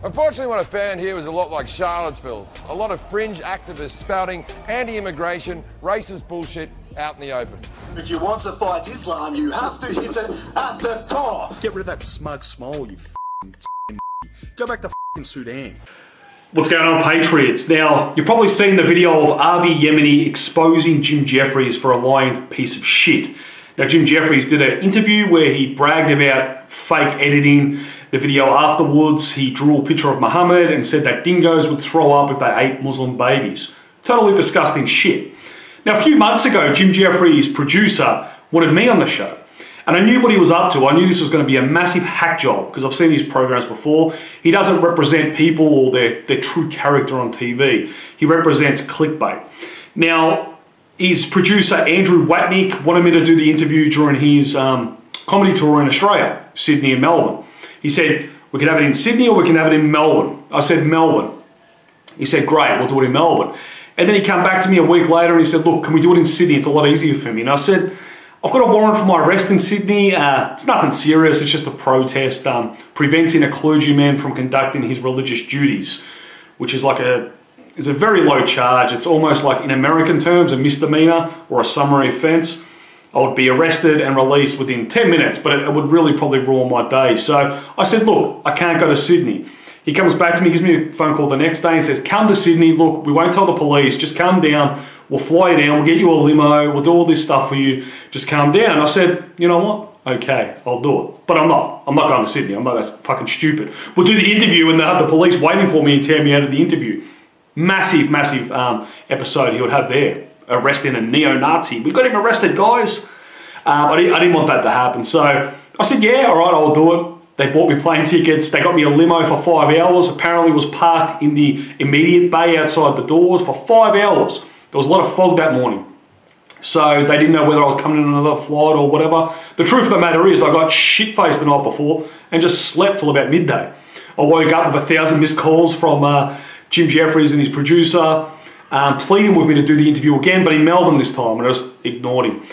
Unfortunately, what I found here was a lot like Charlottesville. A lot of fringe activists spouting anti-immigration, racist bullshit out in the open. If you want to fight Islam, you have to hit it at the core. Get rid of that smug smile, you f***ing Go back to f***ing Sudan. What's going on, Patriots? Now, you've probably seen the video of Avi Yemeni exposing Jim Jefferies for a lying piece of shit. Now, Jim Jefferies did an interview where he bragged about fake editing the video. Afterwards, he drew a picture of Muhammad and said that dingoes would throw up if they ate Muslim babies. Totally disgusting shit. Now, a few months ago, Jim Jefferies' producer wanted me on the show. And I knew what he was up to. I knew this was going to be a massive hack job because I've seen his programs before. He doesn't represent people or their true character on TV. He represents clickbait. Now, his producer, Andrew Watnick, wanted me to do the interview during his comedy tour in Australia, Sydney and Melbourne. He said, we can have it in Sydney or we can have it in Melbourne. I said, Melbourne. He said, great, we'll do it in Melbourne. And then he came back to me a week later and he said, look, can we do it in Sydney? It's a lot easier for me. And I said, I've got a warrant for my arrest in Sydney. It's nothing serious. It's just a protest preventing a clergyman from conducting his religious duties, which is like it's a very low charge. It's almost like, in American terms, a misdemeanor or a summary offense. I would be arrested and released within 10 minutes, but it would really probably ruin my day. So I said, look, I can't go to Sydney. He comes back to me, gives me a phone call the next day and says, come to Sydney. Look, we won't tell the police. Just come down. We'll fly you down. We'll get you a limo. We'll do all this stuff for you. Just calm down. I said, you know what? Okay, I'll do it. But I'm not going to Sydney. I'm not that fucking stupid. We'll do the interview and they'll have the police waiting for me and tear me out of the interview. Massive, massive episode he would have there. Arresting a neo-Nazi. We got him arrested, guys. I didn't want that to happen. So I said, yeah, all right, I'll do it. They bought me plane tickets. They got me a limo for 5 hours. Apparently it was parked in the immediate bay outside the doors for 5 hours. There was a lot of fog that morning. So they didn't know whether I was coming in on another flight or whatever. The truth of the matter is I got shit-faced the night before and just slept till about midday. I woke up with 1,000 missed calls from Jim Jefferies and his producer, pleading with me to do the interview again, but in Melbourne this time, and I just ignored him.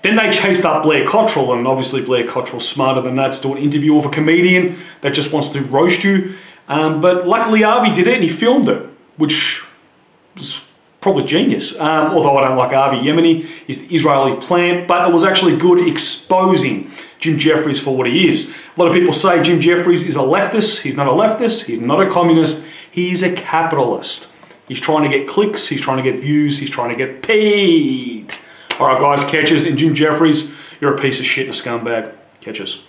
Then they chased up Blair Cottrell, and obviously Blair Cottrell's smarter than that to do an interview with a comedian that just wants to roast you. But luckily Avi did it and he filmed it, which was probably genius. Although I don't like Avi Yemeni, he's the Israeli plant, but it was actually good exposing Jim Jefferies for what he is. A lot of people say Jim Jefferies is a leftist. He's not a leftist, he's not a communist, he's a capitalist. He's trying to get clicks, he's trying to get views, he's trying to get paid. All right, guys, catches. And Jim Jefferies, you're a piece of shit and a scumbag. Catches.